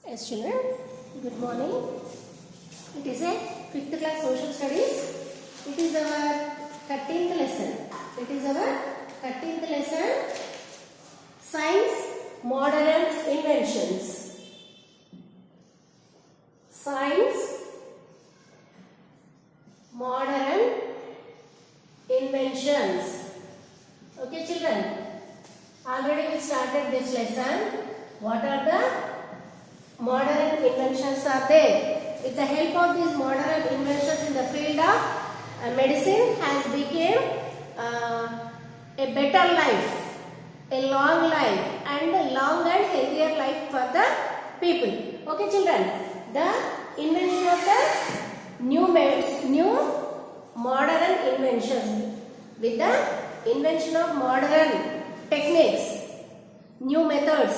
Yes, children, good morning. It is a 5th class social studies. It is our 13th lesson. It is our 13th lesson, Science, Modern Inventions. Science, Modern Inventions. Okay, children. Already we started this lesson. What are the modern inventions are there? With the help of these modern inventions in the field of medicine has become a better life, a long life and a long and healthier life for the people. Okay, children, the invention of the new modern inventions, with the invention of modern techniques, new methods,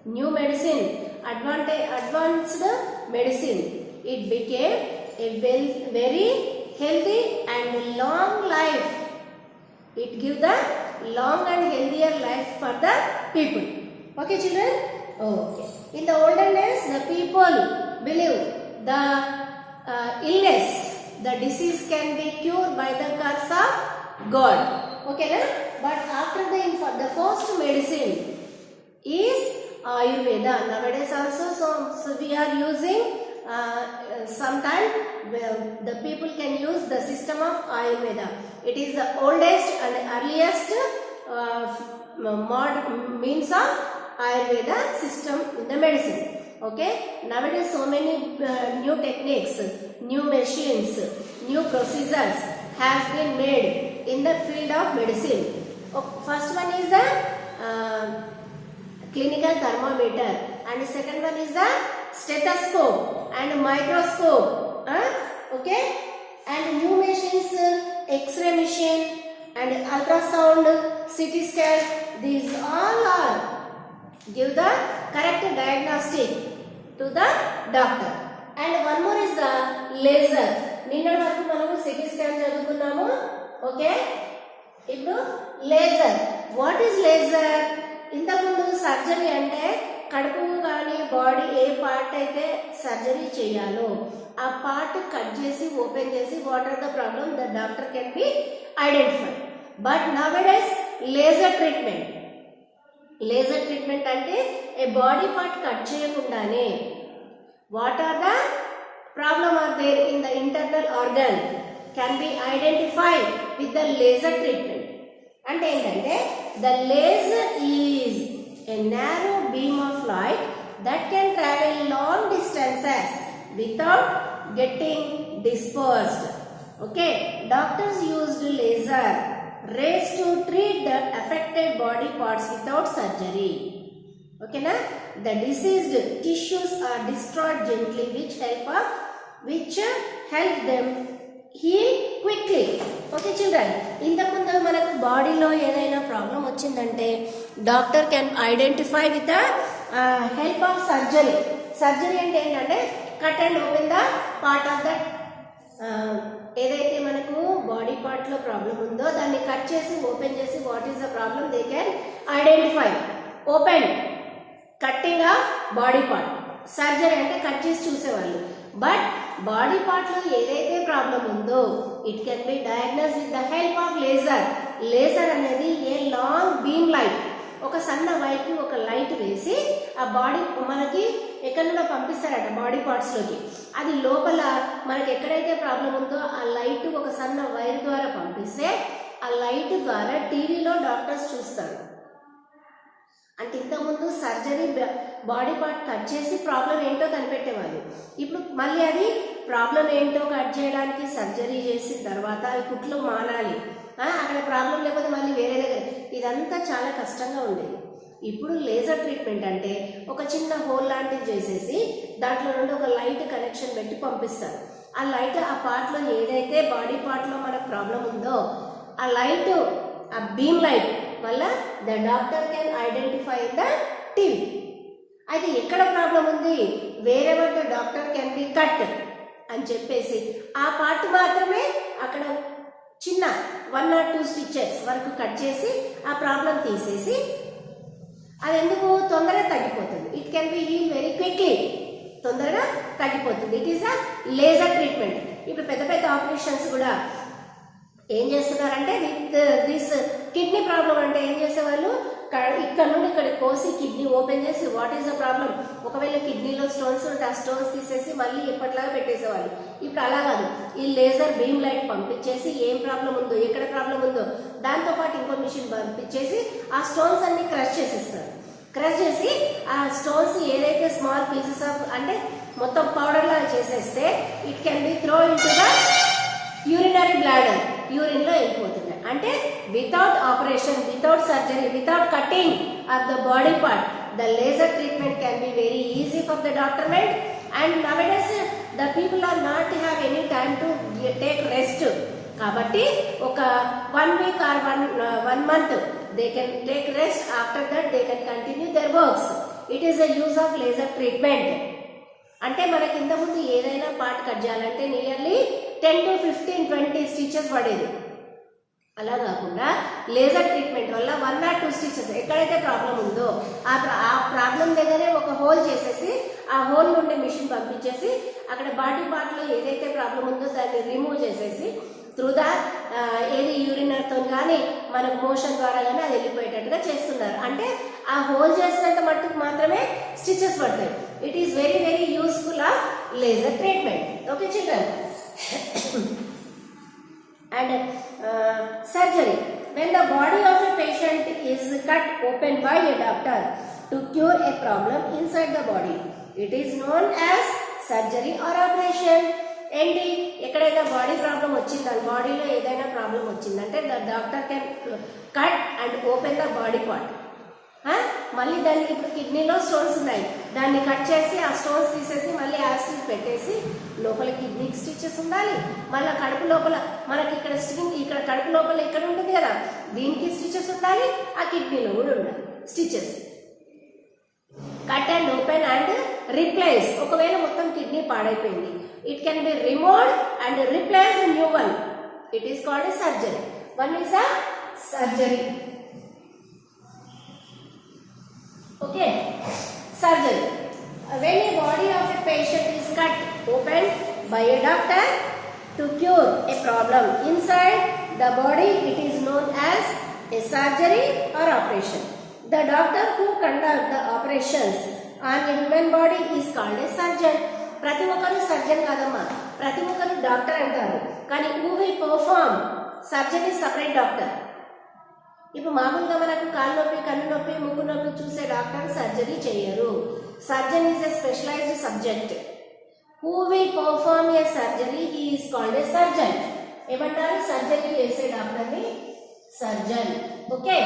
new medicine, advanced medicine, it became a very healthy and long life. It gives the long and healthier life for the people. Okay, children? Okay. In the olden days, the people believe the illness, the disease can be cured by the curse of God. Okay, na? But after the first medicine is Ayurveda. Nowadays also, so we are using sometimes the people can use the system of Ayurveda. It is the oldest and earliest means of Ayurveda system in the medicine. Okay. Nowadays so many new techniques, new machines, new procedures has been made in the field of medicine. First one is the clinical thermometer, and the second one is the stethoscope and microscope. Okay, and new machines, X-ray machine and ultrasound, CT scan. These all are give the correct diagnostic to the doctor. And one more is the laser. నిన్నటి వరకు మనము CT scan చదువుకున్నాము. Okay, ఇప్పుడు laser. What is laser? ఇంతకుముందు surgery అంటే కడుపు కానీ body ఏ పార్ట్ అయితే సర్జరీ చేయాలో ఆ పార్ట్ కట్ చేసి ఓపెన్ చేసి what are the problem the doctor can be identify. But nowadays laser treatment. Laser treatment అంటే ఏ బాడీ పార్ట్ కట్ చేయకుండానే what are the problem are there in the internal organ can be identify with the laser treatment. అంటే ఏంటంటే the laser is a narrow beam of light that can travel long distances without getting dispersed. Okay, doctors used laser rays to treat the affected body parts without surgery. Okay, na? The diseased tissues are destroyed gently, which help them heal quickly. Okay children, ఇంతకుముందు మనకు బాడీలో ఏదైనా problem వచ్చిందంటే doctor can identify with the help of surgery. Surgery అంటే ఏంటంటే cut and open the part of that ఏదైతే మనకు body పార్ట్లో ప్రాబ్లం ఉందో దాన్ని కట్ చేసి ఓపెన్ చేసి what is the problem they can identify. Open cutting of body part. Surgery అంటే కట్ చేసి చూసేవాళ్ళు. బట్ బాడీ పార్ట్ లో ఏదైతే ప్రాబ్లం ఉందో it can B diagnose with the help of laser. Laser అనేది ఏ లాంగ్ బీమ్ లైట్, ఒక సన్న వైపు ఒక లైట్ వేసి ఆ బాడీ మనకి ఎక్కడి నుండో పంపిస్తారట బాడీ పార్ట్స్ లోకి. అది లోపల మనకి ఎక్కడైతే ప్రాబ్లం ఉందో ఆ లైట్ ఒక సన్న వైర్ ద్వారా పంపిస్తే ఆ లైట్ ద్వారా టీవీలో డాక్టర్స్ చూస్తారు. అంటే ఇంతకుముందు సర్జరీ బాడీ పార్ట్ కట్ చేసి ప్రాబ్లం ఏంటో కనిపెట్టేవాళ్ళు. ఇప్పుడు మళ్ళీ అది ప్రాబ్లం ఏంటో కట్ చేయడానికి సర్జరీ చేసిన తర్వాత అవి కుట్లు మానాలి, అక్కడ ప్రాబ్లం లేకపోతే మళ్ళీ వేరే దగ్గర, ఇదంతా చాలా కష్టంగా ఉండేది. ఇప్పుడు లేజర్ ట్రీట్మెంట్ అంటే ఒక చిన్న హోల్ లాంటిది చేసేసి దాంట్లో నుండి ఒక లైట్ కనెక్షన్ పెట్టి పంపిస్తారు. ఆ లైట్ ఆ పార్ట్లో ఏదైతే బాడీ పార్ట్లో మనకు ప్రాబ్లం ఉందో ఆ లైట్, ఆ బీమ్ లైట్ వల్ల the doctor can identify the TV. అయితే ఎక్కడ ప్రాబ్లం ఉంది, wherever the doctor can B cut అని చెప్పేసి ఆ పార్ట్ మాత్రమే అక్కడ చిన్న 1 or 2 స్టిచెస్ వరకు కట్ చేసి ఆ ప్రాబ్లం తీసేసి అది ఎందుకు తొందరగా తగ్గిపోతుంది. It can be heal very quickly. తొందరగా తగ్గిపోతుంది. It is a laser treatment. ఇప్పుడు పెద్ద పెద్ద ఆపరేషన్స్ కూడా ఏం చేస్తున్నారంటే విత్ దిస్ కిడ్నీ ప్రాబ్లం అంటే ఏం చేసేవాళ్ళు ఇక్కడ నుండి ఇక్కడ కోసి కిడ్నీ ఓపెన్ చేసి వాట్ ఈస్ ద ప్రాబ్లం, ఒకవేళ కిడ్నీలో స్టోన్స్ ఉంటే ఆ స్టోన్స్ తీసేసి మళ్ళీ ఎప్పటిలాగా పెట్టేసేవాళ్ళు. ఇప్పుడు అలా కాదు, ఈ లేజర్ బీమ్ లైట్ పంపించేసి ఏం ప్రాబ్లం ఉందో ఎక్కడ ప్రాబ్లం ఉందో దాంతోపాటు ఇంకో మిషన్ పంపించేసి ఆ స్టోన్స్ అన్ని క్రష్ చేసేస్తారు. క్రష్ చేసి ఆ స్టోన్స్ ఏదైతే స్మాల్ పీసెస్ ఆఫ్ అంటే మొత్తం పౌడర్ లాగా చేసేస్తే it can be throw into the urinary bladder, urine లో వెళ్ళిపోతుంది. అంటే without operation, without surgery, without cutting of the body part, the laser treatment can be very easy for the డాక్టర్మెంట్. And nowadays the people are not have any time to take rest. కాబట్టి ఒక 1 week or one month they can take rest. After that they can continue their works. It is a use of laser treatment. అంటే మనకి ఇంత ముందు ఏదైనా part cut చేయాలంటే nearly 10 to 15, 20 stitches పడేది. అలా కాకుండా లేజర్ ట్రీట్మెంట్ వల్ల 1 or 2 స్టిచెస్ ఎక్కడైతే ప్రాబ్లం ఉందో ఆ ప్రాబ్లం దగ్గరే ఒక హోల్ చేసేసి ఆ హోల్ నుండి మిషన్ పంపించేసి అక్కడ బాడీ పార్ట్ లో ఏదైతే ప్రాబ్లం ఉందో దాన్ని రిమూవ్ చేసేసి త్రూ ద ఏది యూరినర్తో కానీ మనకు మోషన్ ద్వారా కానీ అది వెళ్ళిపోయేటట్టుగా చేస్తున్నారు. అంటే ఆ హోల్ చేసినంత మట్టుకు మాత్రమే స్టిచెస్ పడతాయి. It is very very useful of laser treatment. Okay children. And surgery, when the body of a patient is cut open by a doctor to cure a problem inside the body, it is known as surgery or operation. ఏంటి, ఎక్కడైనా body problem వచ్చిందని, బాడీలో ఏదైనా problem వచ్చిందంటే the doctor can cut and open the body part. మళ్ళీ దానికి ఇప్పుడు కిడ్నీలో స్టోన్స్ ఉన్నాయి, దాన్ని కట్ చేసి ఆ స్టోన్స్ తీసేసి మళ్ళీ యాసిడ్ పెట్టేసి లోపల కిడ్నీకి స్టిచెస్ ఉండాలి. మళ్ళీ కడుపు లోపల మనకి ఇక్కడ ఇక్కడ కడుపు లోపల ఇక్కడ ఉంటుంది కదా, దీనికి స్టిచెస్ ఉండాలి, ఆ కిడ్నీలో కూడా ఉండాలి stitches. Cut and open and replace. ఒకవేళ మొత్తం కిడ్నీ పాడైపోయింది, it can be removed and replace new one. It is called a surgery. One is a surgery. Okay, surgery. When a body of a patient is cut open by a doctor to cure a problem inside the body, it is known as a surgery or operation. The doctor who conduct the operations on a human body is called a surgeon. ప్రతి ఒక్కరు surgeon కాదమ్మా, ప్రతి ఒక్కరు doctor అంటారు. కానీ who will perform surgery is separate doctor. ఇప్పుడు మామూలుగా మనకు కాలు నొప్పి, కన్ను నొప్పి, ముక్కు నొప్పి చూసే డాక్టర్ సర్జరీ చేయరు. Surgeon is a specialised subject. Who will perform a surgery, he is called a surgeon. ఏమంటారు, సర్జరీ చేసే డాక్టర్ని సర్జన్. Okay,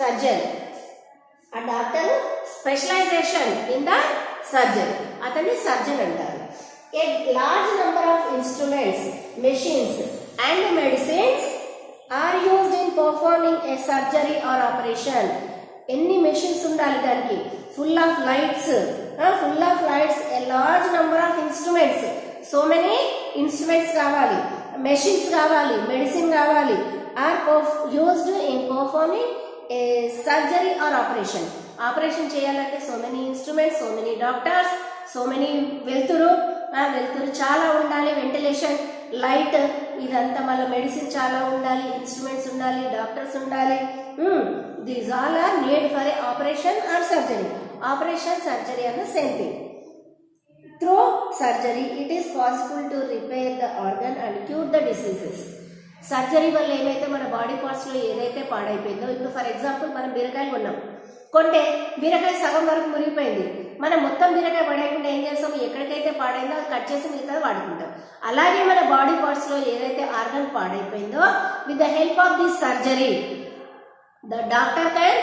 surgeon. ఆ doctor specialisation in the surgery, అతన్ని సర్జన్ అంటారు. A large number of instruments, machines and medicines are used in performing a surgery or operation. ఎన్ని machines ఉండాలి దానికి, full of lights, a large number of instruments, so many instruments కావాలి, machines కావాలి, medicine కావాలి, are used in performing a surgery or operation. Operation చేయాలంటే so many instruments, so many doctors, so many వెలుతురు చాలా ఉండాలి, ventilation, light, ఇదంతా మళ్ళీ medicine చాలా ఉండాలి, ఇన్స్ట్రుమెంట్స్ ఉండాలి, డాక్టర్స్ ఉండాలి. These all are need for a operation or surgery. Operation, surgery అన్న same thing. Through surgery it is possible to repair the organ and cure the diseases. Surgery వల్ల ఏమైతే మన బాడీ పార్ట్స్లో ఏదైతే పాడైపోయిందో, ఇప్పుడు ఫర్ ఎగ్జాంపుల్ మనం బీరకాయలు కొన్నాం, కొంటే బీరకాయ సగం వరకు మురిగిపోయింది, మనం మొత్తం బీరకాయ పడేయకుండా ఏం చేస్తాం, ఎక్కడికైతే పాడైందో అది కట్ చేసి మిగతాది వాడుకుంటాం. అలాగే మన బాడీ పార్ట్స్లో ఏదైతే ఆర్గన్ పాడైపోయిందో, with the help of this surgery the doctor can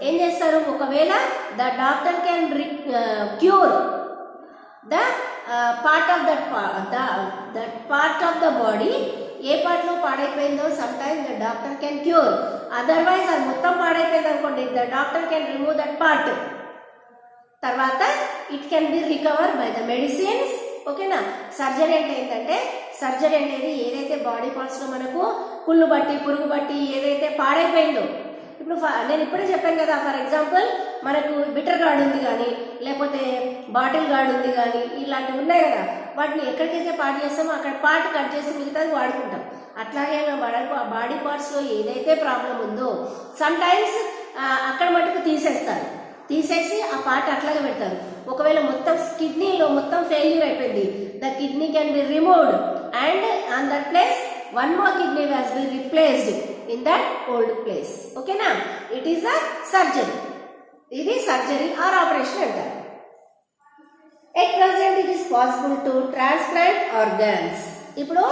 ఏం చేస్తారు, ఒకవేళ the doctor can cure the part of that part of the body. ఏ పార్ట్లో పాడైపోయిందో sometimes the doctor can cure. Otherwise అది మొత్తం పాడైపోయింది అనుకోండి, the doctor can remove that part. తర్వాత it can be recover by the medicines. ఓకేనా. Surgery అంటే ఏంటంటే, సర్జరీ అనేది ఏదైతే బాడీ పార్ట్స్లో మనకు కుళ్ళు బట్టి, పురుగు బట్టి ఏదైతే పాడైపోయిందో, ఇప్పుడు ఇప్పుడు నేను ఇప్పుడే చెప్పాను కదా, ఫర్ ఎగ్జాంపుల్ మనకు బిటర్ గార్డ్ ఉంది కానీ లేకపోతే బాటిల్ గార్డ్ ఉంది కానీ ఇలాంటివి ఉన్నాయి కదా, వాటిని ఎక్కడికైతే పార్ట్ చేస్తామో అక్కడ పార్ట్ కట్ చేసి మిగతాది వాడుకుంటాం. అట్లాగే బాడీ పార్ట్స్లో ఏదైతే ప్రాబ్లం ఉందో సమ్ టైమ్స్ అక్కడ మటుకు తీసేసి ఆ పార్ట్ అట్లాగే పెడతారు. ఒకవేళ మొత్తం కిడ్నీలో మొత్తం ఫెయిల్యూర్ అయిపోయింది, the kidney can be removed and on that place one more kidney has been replaced in that old place. Okay na, it is a surgery. Idi surgery or operation antaru. At present it is possible to transplant organs. ఇప్పుడు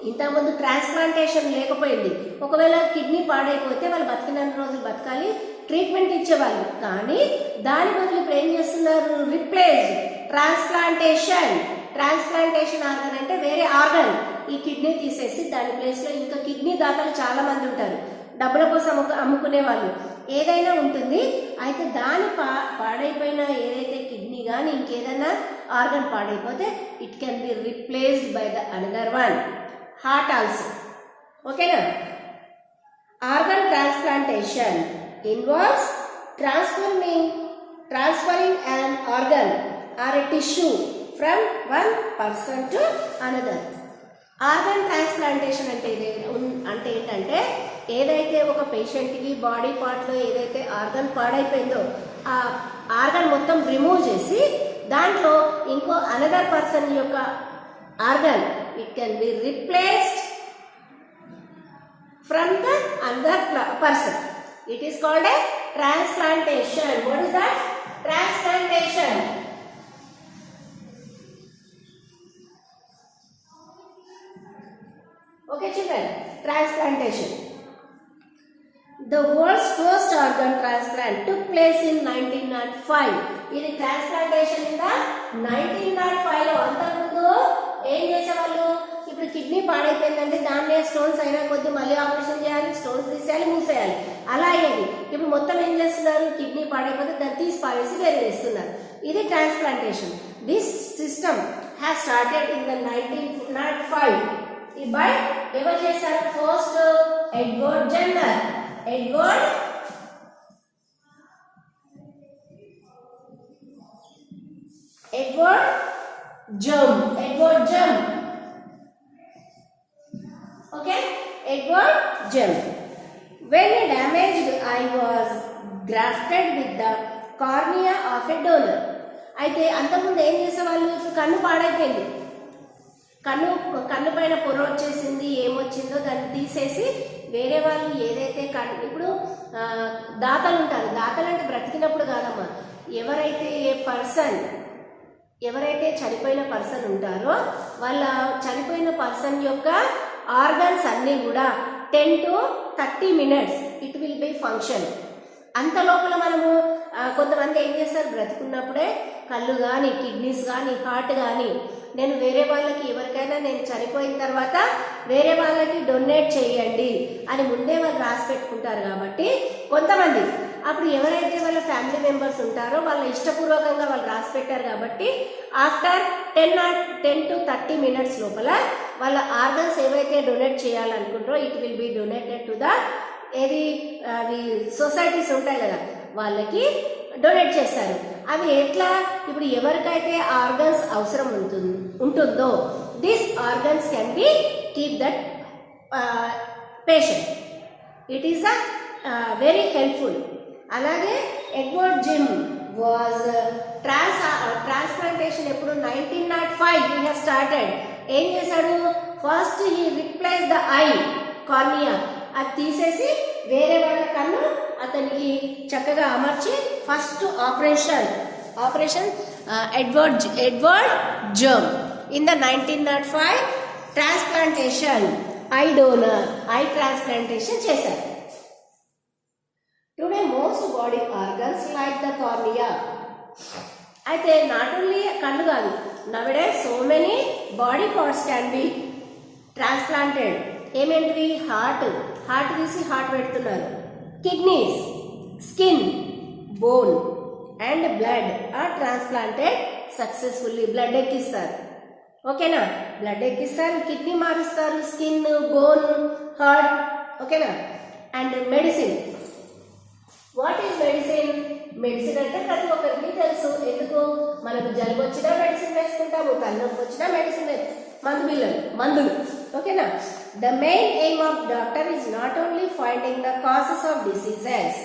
ఇంతకుముందు transplantation లేకపోయింది, ఒకవేళ kidney పాడైపోతే వాళ్ళు బతికినంత రోజులు బతకాలి, treatment ఇచ్చేవాళ్ళు. కానీ దాని బదులు ఇప్పుడు ఏం చేస్తున్నారు, రిప్లేస్డ్ ట్రాన్స్ప్లాంటేషన్. ట్రాన్స్ప్లాంటేషన్ ఆర్గన్ అంటే వేరే ఆర్గన్, ఈ కిడ్నీ తీసేసి దాని ప్లేస్లో ఇంకా కిడ్నీ దాతలు చాలా మంది ఉంటారు, డబ్బుల కోసం అమ్ముకునే వాళ్ళు, ఏదైనా ఉంటుంది. అయితే దాని పాడైపోయిన ఏదైతే కిడ్నీ కానీ ఇంకేదైనా ఆర్గన్ పాడైపోతే it can be replaced by the another one. Heart also. ఓకేనా. Organ transplantation involves transferring an organ or a tissue from one person to another. Organ transplantation అంటే ఏంటంటే ఏదైతే ఒక పేషెంట్కి బాడీ పార్ట్లో ఏదైతే ఆర్గన్ పాడైపోయిందో ఆ ఆర్గన్ మొత్తం రిమూవ్ చేసి దాంట్లో ఇంకో అనదర్ పర్సన్ యొక్క organ it can be replaced from the another person. It is called A transplantation. What is that? Transplantation. Okay children, transplantation. The world's first organ transplant took place in 1905. ఇది transplantation in the 1905 లో. అంతకుముందు ఏం చేసేవాళ్ళు, ఇప్పుడు kidney పాడైపోయిందంటే దాన్నే stones అయినా కొద్ది మళ్ళీ ఆపరేషన్ చేయాలి, స్టోన్స్ తీసేయాలి, మూసేయాలి, అలా అయ్యేది. ఇప్పుడు మొత్తం ఏం చేస్తున్నారు, కిడ్నీ పాడైపోతే దాన్ని తీసి పారేసి వేరే వేస్తున్నారు. ఇది transplantation. This system has started in the 1905 by ఎవరు చేశారు, first Edward Jenner. Edward Jammu. Okay, Edward Jim. When a damaged eye was grafted with the cornea of a donor. అయితే అంతకుముందు ఏం చేసేవాళ్ళు, కన్ను పాడైపోయింది, కన్ను పైన పొర వచ్చేసింది, ఏమొచ్చిందో దాన్ని తీసేసి వేరే వాళ్ళు ఏదైతే ఇప్పుడు దాతలు ఉంటారు, దాతలు అంటే బ్రతికినప్పుడు కాదమ్మా, ఎవరైతే చనిపోయిన పర్సన్ ఉంటారో వాళ్ళ చనిపోయిన పర్సన్ యొక్క ఆర్గన్స్ అన్నీ కూడా 10 to 30 minutes it will B function. అంత లోపల మనము కొంతమంది ఏం చేస్తారు, బ్రతుకున్నప్పుడే కళ్ళు కానీ కిడ్నీస్ కానీ హార్ట్ కానీ నేను వేరే వాళ్ళకి ఎవరికైనా నేను చనిపోయిన తర్వాత వేరే వాళ్ళకి డొనేట్ చేయండి అని ముందే వాళ్ళు రాసి పెట్టుకుంటారు. కాబట్టి కొంతమంది అప్పుడు ఎవరైతే వాళ్ళ ఫ్యామిలీ మెంబర్స్ ఉంటారో వాళ్ళ ఇష్టపూర్వకంగా వాళ్ళు రాసి పెట్టారు కాబట్టి ఆఫ్టర్ 10 to 30 minutes లోపల వాళ్ళ ఆర్గన్స్ ఏవైతే డొనేట్ చేయాలనుకుంటారో it will be donated to the అవి సొసైటీస్ ఉంటాయి కదా, వాళ్ళకి డొనేట్ చేస్తారు. అవి ఎట్లా, ఇప్పుడు ఎవరికైతే ఆర్గన్స్ అవసరం ఉంటుందో this organs can be keep that patient. It is very helpful. అలాగే ఎడ్వర్డ్ జిమ్ వాజ్ ట్రాన్స్ప్లాంటేషన్ ఎప్పుడు 1905 హీ హ్యాస్ స్టార్టెడ్. ఏం చేశాడు, first he replace the eye cornea, అది తీసేసి వేరే వాళ్ళ కన్ను అతనికి చక్కగా అమర్చి first operation Edward Zirm in the 1905 transplantation eye donor, eye transplantation చేశారు. Today most body organs like the cornea. అయితే నాట్ ఓన్లీ కళ్ళు కాదు, nowadays so many body parts can be transplanted. ఏమేంటివి, హార్ట్ తీసి హార్ట్ పెడుతున్నారు, kidneys, skin, bone and blood are transplanted successfully. Blood ఎక్కిస్తారు, ఓకేనా, blood ఎక్కిస్తారు, కిడ్నీ మారుస్తారు, స్కిన్, బోన్, హార్ట్, ఓకేనా. And medicine what is medicine? Medicine అంటే ప్రతి ఒక్కరికి తెలుసు. ఎందుకు? మనకు జలుబు వచ్చినా మెడిసిన్ వేసుకుంటాము, తలనొప్పి వచ్చినా మెడిసిన్ మందులు. ఓకేనా? The main aim of doctor is not only finding the causes of diseases.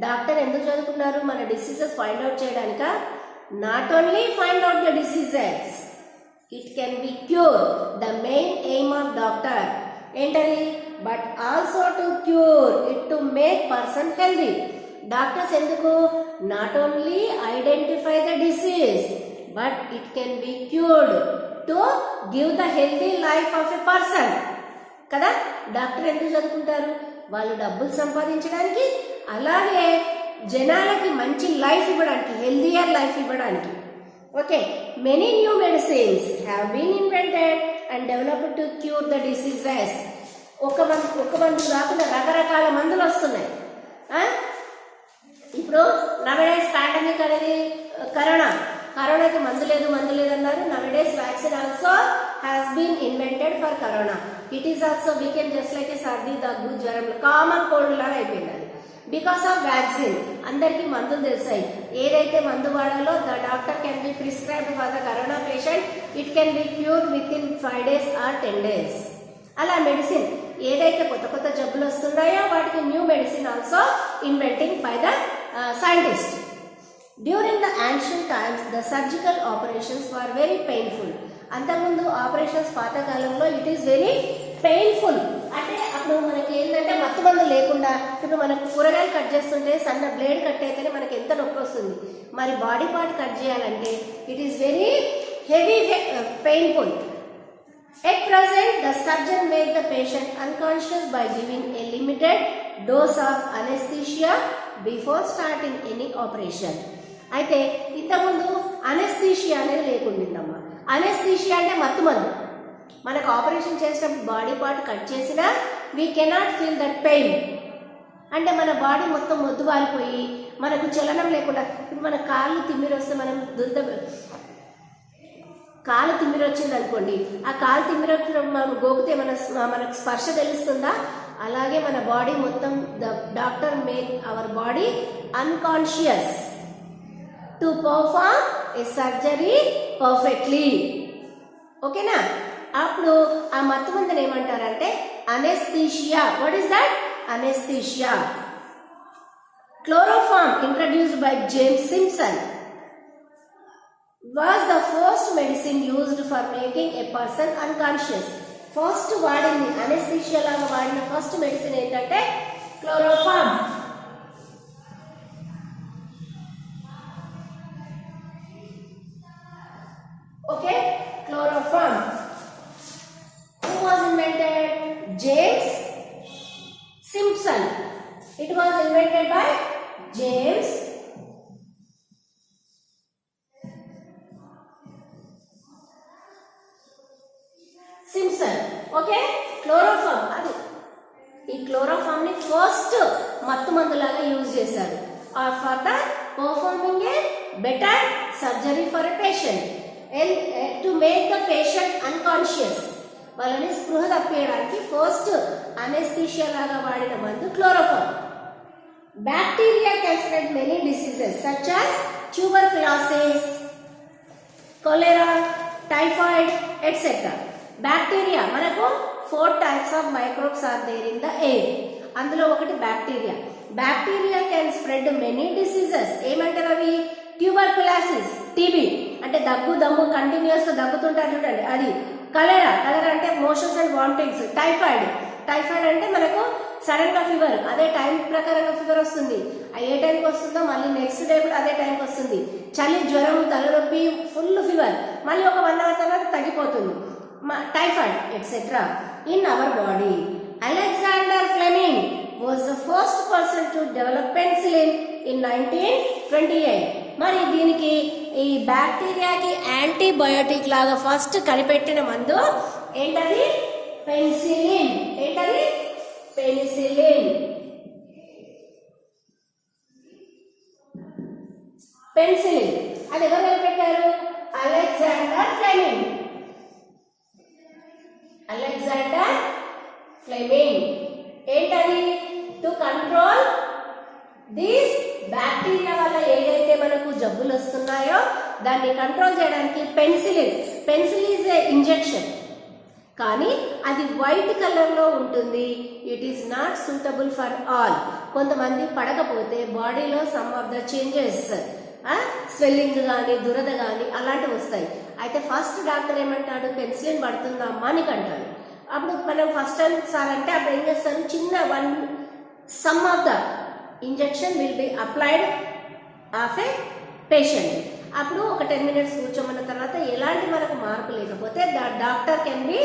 Doctor ఎందుకు చదువుకున్నారు? మన డిసీజెస్ ఫైండ్ అవుట్ చేయడానిక? Not only find out the diseases, it can be cure. The main aim of doctor ఏంటది? But also to cure it, to make person healthy. Doctors ఎందుకు? Not only identify the disease, but it can be cured to give the healthy life of a person. కదా? Doctor ఎందుకు చదువుకుంటారు? వాళ్ళు డబ్బులు సంపాదించడానికి, అలాగే జనాలకి మంచి లైఫ్ ఇవ్వడానికి, హెల్దీయర్ లైఫ్ ఇవ్వడానికి. Okay, many new medicines have been invented and developed to cure the diseases. ఒక మందు కాకుండా రకరకాల మందులు వస్తున్నాయి. ఇప్పుడు నవడేస్ పాండమిక్ అనేది కరోనాకి మందు లేదు అన్నారు. Nowadays vaccine also has been invented for Corona. It is also become just like a సర్ది, దగ్గు, జ్వరం, కామన్ కోల్డ్ లాగా అయిపోయింది అది. బికాస్ ఆఫ్ వ్యాక్సిన్ అందరికీ మందులు తెలిసాయి. ఏదైతే మందు వాడాలో the doctor can be prescribed for the corona patient, it can be cured with in 5 days or 10 days. అలా మెడిసిన్ ఏదైతే కొత్త జబ్బులు వస్తున్నాయో వాటికి new medicine also inventing by the scientist. During the ancient times the surgical operations were very painful. అంతకుముందు operations పాతకాలంలో it is very painful. అంటే అప్పుడు మనకి ఏంటంటే మత్తు మందు లేకుండా, ఇప్పుడు మనకు కూరగాయలు కట్ చేస్తుంటే సన్న బ్లేడ్ కట్ అయితేనే మనకి ఎంత నొప్పి వస్తుంది. మరి బాడీ పార్ట్ కట్ చేయాలంటే it is very heavy painful. At present, the surgeon made the patient unconscious by giving a limited dose of anesthesia before starting any operation. అయితే ఇంతకుముందు అనెస్థీషియా అనేది లేకుండిందమ్మా. అనెస్థీషియా అంటే మత్తుమందు. మనకు ఆపరేషన్ చేసినప్పుడు బాడీ పార్ట్ కట్ చేసినా we cannot feel that pain. అంటే మన body మొత్తం మొద్దుబారిపోయి మనకు చలనం లేకుండా, ఇప్పుడు మన కాళ్ళు తిమ్మిరి వస్తే మనం కాలు తిమ్మిరి వచ్చింది అనుకోండి, ఆ కాలు తిమ్మిరి వచ్చినప్పుడు మనం గోకితే మనకు స్పర్శ తెలుస్తుందా? అలాగే మన బాడీ మొత్తం the doctor make our body unconscious to perform a surgery perfectly. ఓకేనా? అప్పుడు ఆ మత్తు మందుని ఏమంటారంటే anaesthesia. What is that? Anaesthesia. Chloroform introduced by James Simpson was the first medicine used for making a person unconscious. First వాడింది anaesthesia లాగా వాడిన first medicine ఏంటంటే chloroform. Okay, chloroform. Who was invented? James Simpson. It was invented by James Simpson. Okay, chloroform. అది ఈ chloroform ని first మత్తు మందులాగా use చేశారు for the performing a better surgery for a patient and to make the patient unconscious. వాళ్ళని స్పృహ తప్పేయడానికి first anaesthesia లాగా వాడిన మందు chloroform. Bacteria can spread many diseases such as tuberculosis, cholera, typhoid etcetera. Bacteria, మనకు 4 types of microbes are there in the air. అందులో ఒకటి bacteria. Bacteria can spread many diseases. ఏమంటారు అవి? ట్యూబర్క్యులోసిస్, టీబీ అంటే దగ్గు దమ్ము కంటిన్యూస్ గా దగ్గుతుంటారు చూడండి, అది. కలెరా అంటే మోషన్స్ అండ్ వామిటింగ్స్. టైఫాయిడ్ అంటే మనకు సడన్ గా ఫీవర్, అదే టైం ప్రకారంగా ఫీవర్ వస్తుంది. ఏ టైంకి వస్తుందో మళ్ళీ నెక్స్ట్ డే కూడా అదే టైంకి వస్తుంది. చలి, జ్వరం, తలనొప్పి, ఫుల్ ఫీవర్, మళ్ళీ ఒక 1 hour తర్వాత తగ్గిపోతుంది. Typhoid, etc. in our body. Alexander Fleming was the first person to develop penicillin in 1928. మరి దీనికి ఈ బ్యాక్టీరియాకి యాంటీబయోటిక్ లాగా ఫస్ట్ కనిపెట్టిన మందు ఏంటది? పెన్సిలిన్. ఏంటది? పెన్సిలిన్. పెన్సిలిన్ అది ఎవరు కనిపెట్టారు? Alexander Fleming. Alexander Fleming. ఏంటది? టు కంట్రోల్ దిస్ బ్యాక్టీరియా వల్ల ఏదైతే మనకు జబ్బులు వస్తున్నాయో దాన్ని కంట్రోల్ చేయడానికి పెన్సిలిన్ ఈజ్ ఏ ఇంజెక్షన్, కానీ అది వైట్ కలర్లో ఉంటుంది. It is not suitable for all. కొంతమంది పడకపోతే బాడీలో some of the changes, swelling కానీ దురద కానీ అలాంటివి వస్తాయి. అయితే ఫస్ట్ డాక్టర్ ఏమంటాడు, పెన్సిలిన్ పడుతుందమ్మా అని అంటాడు. అప్పుడు మనం ఫస్ట్ టైం సార్ అంటే అప్పుడు ఏం చేస్తారు, చిన్న some of the injection will be applied of A patient. అప్పుడు ఒక 10 minutes కూర్చోమన్న తర్వాత ఎలాంటి మనకు మార్పు లేకపోతే doctor can be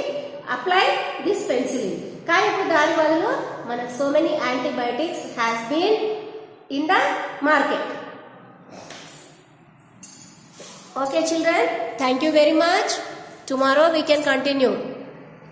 apply this penicillin. కానీ ఇప్పుడు దాని బదులు మనకు so many antibiotics has been in the market. Okay children, thank you very much. Tomorrow we can continue.